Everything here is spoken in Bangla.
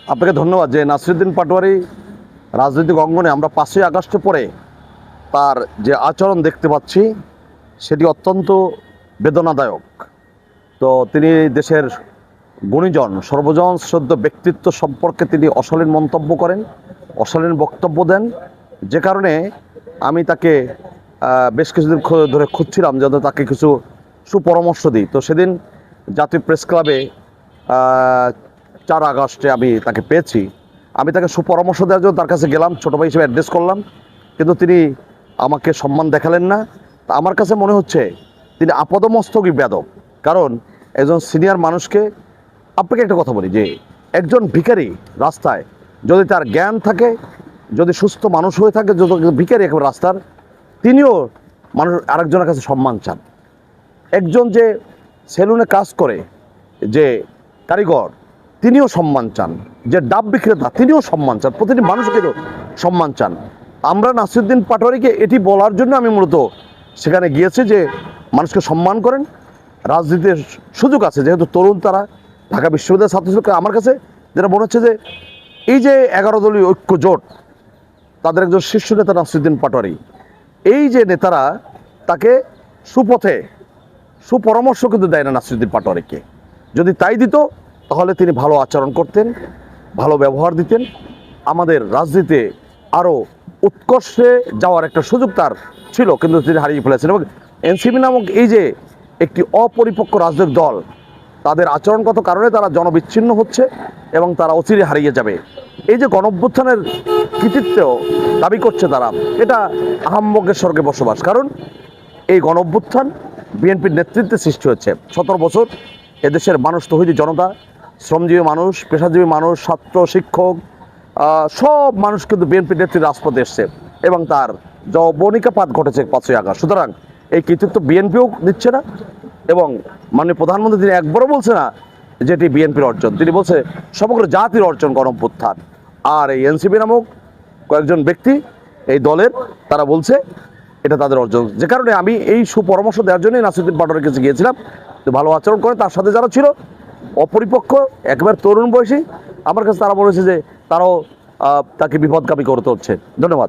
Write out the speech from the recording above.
আপনাকে ধন্যবাদ যে নাসিরুদ্দিন পাটোয়ারি রাজনৈতিক অঙ্গনে আমরা 5ই আগস্ট পরে তার যে আচরণ দেখতে পাচ্ছি সেটি অত্যন্ত বেদনাদায়ক। তো তিনি দেশের গুণীজন সর্বজন শ্রদ্ধ ব্যক্তিত্ব সম্পর্কে তিনি অশালীন মন্তব্য করেন, অশালীন বক্তব্য দেন, যে কারণে আমি তাকে বেশ কিছুদিন ধরে খুঁজছিলাম যাতে তাকে কিছু সুপরামর্শ দিই। তো সেদিন জাতীয় প্রেস ক্লাবে 4 আগস্টে আমি তাকে পেয়েছি। আমি তাকে সুপরামর্শ দেওয়ার জন্য তার কাছে গেলাম, ছোটো ভাই হিসেবে অ্যাড্রেস করলাম, কিন্তু তিনি আমাকে সম্মান দেখালেন না। তা আমার কাছে মনে হচ্ছে তিনি আপাদমস্তকই বেয়াদব। কারণ একজন সিনিয়র মানুষকে, আপনাকে একটা কথা বলি যে একজন ভিখারি রাস্তায় যদি তার জ্ঞান থাকে, যদি সুস্থ মানুষ হয়ে থাকে, যদি ভিখারি একেবারে রাস্তার, তিনিও মানুষ আরেকজনের কাছে সম্মান চান। একজন যে সেলুনে কাজ করে, যে কারিগর, তিনিও সম্মান চান। যে ডাব বিক্রেতা, তিনিও সম্মান চান। প্রতিটি মানুষকে সম্মান চান। আমরা নাসিরুদ্দিন পাটোয়ারিকে এটি বলার জন্য আমি মূলত সেখানে গিয়েছি যে মানুষকে সম্মান করেন, রাজনীতির সুযোগ আছে, যেহেতু তরুণ তারা, ঢাকা বিশ্ববিদ্যালয়ের ছাত্রছাত্রী। আমার কাছে যেটা মনে হচ্ছে যে এই যে 11 দলীয় ঐক্য জোট, তাদের একজন শীর্ষ নেতা নাসিরুদ্দিন পাটোয়ারি, এই যে নেতারা তাকে সুপথে সুপরামর্শ কিন্তু দেয় না নাসিরুদ্দিন পাটোয়ারিকে। যদি তাই দিত তাহলে তিনি ভালো আচরণ করতেন, ভালো ব্যবহার দিতেন, আমাদের রাজনীতিতে আরও উৎকর্ষে যাওয়ার একটা সুযোগ তার ছিল, কিন্তু তিনি হারিয়ে ফেলেছেন। এবং এনসিপি নামক এই যে একটি অপরিপক্ক রাজনৈতিক দল, তাদের আচরণগত কারণে তারা জনবিচ্ছিন্ন হচ্ছে এবং তারা অচিরে হারিয়ে যাবে। এই যে গণঅভ্যুত্থানের কৃতিত্ব দাবি করছে তারা, এটা আহাম্মকের স্বর্গে বসবাস। কারণ এই গণঅভ্যুত্থান বিএনপির নেতৃত্বে সৃষ্টি হচ্ছে। 17 বছর এদেশের মানুষ, তৌহিদি জনতা, শ্রমজীবী মানুষ, পেশাজীবী মানুষ, ছাত্র, শিক্ষক, সব মানুষ কিন্তু বিএনপির নেতৃত্বে রাজপথে এসছে এবং তার যবনিকাপাত ঘটেছে 5ই আগস্ট। সুতরাং এই কৃতিত্ব বিএনপিও দিচ্ছে না এবং মাননীয় প্রধানমন্ত্রী তিনি একবারও বলছে না যেটি বিএনপির অর্জন। তিনি বলছে সমগ্র জাতির অর্জন গণঅভ্যুত্থান। আর এই এনসিপি নামক কয়েকজন ব্যক্তি এই দলের, তারা বলছে এটা তাদের অর্জন। যে কারণে আমি এই সুপরামর্শ দেওয়ার জন্যই নাসিরুদ্দিন পাটোয়ারির কাছে গিয়েছিলাম। তো ভালো আচরণ করে তার সাথে যারা ছিল অপরিপক্ক, একেবারে তরুণ বয়সী, আমার কাছে তারা বলেছে যে তারাও তাকে বিপদগামী করতে হচ্ছে। ধন্যবাদ।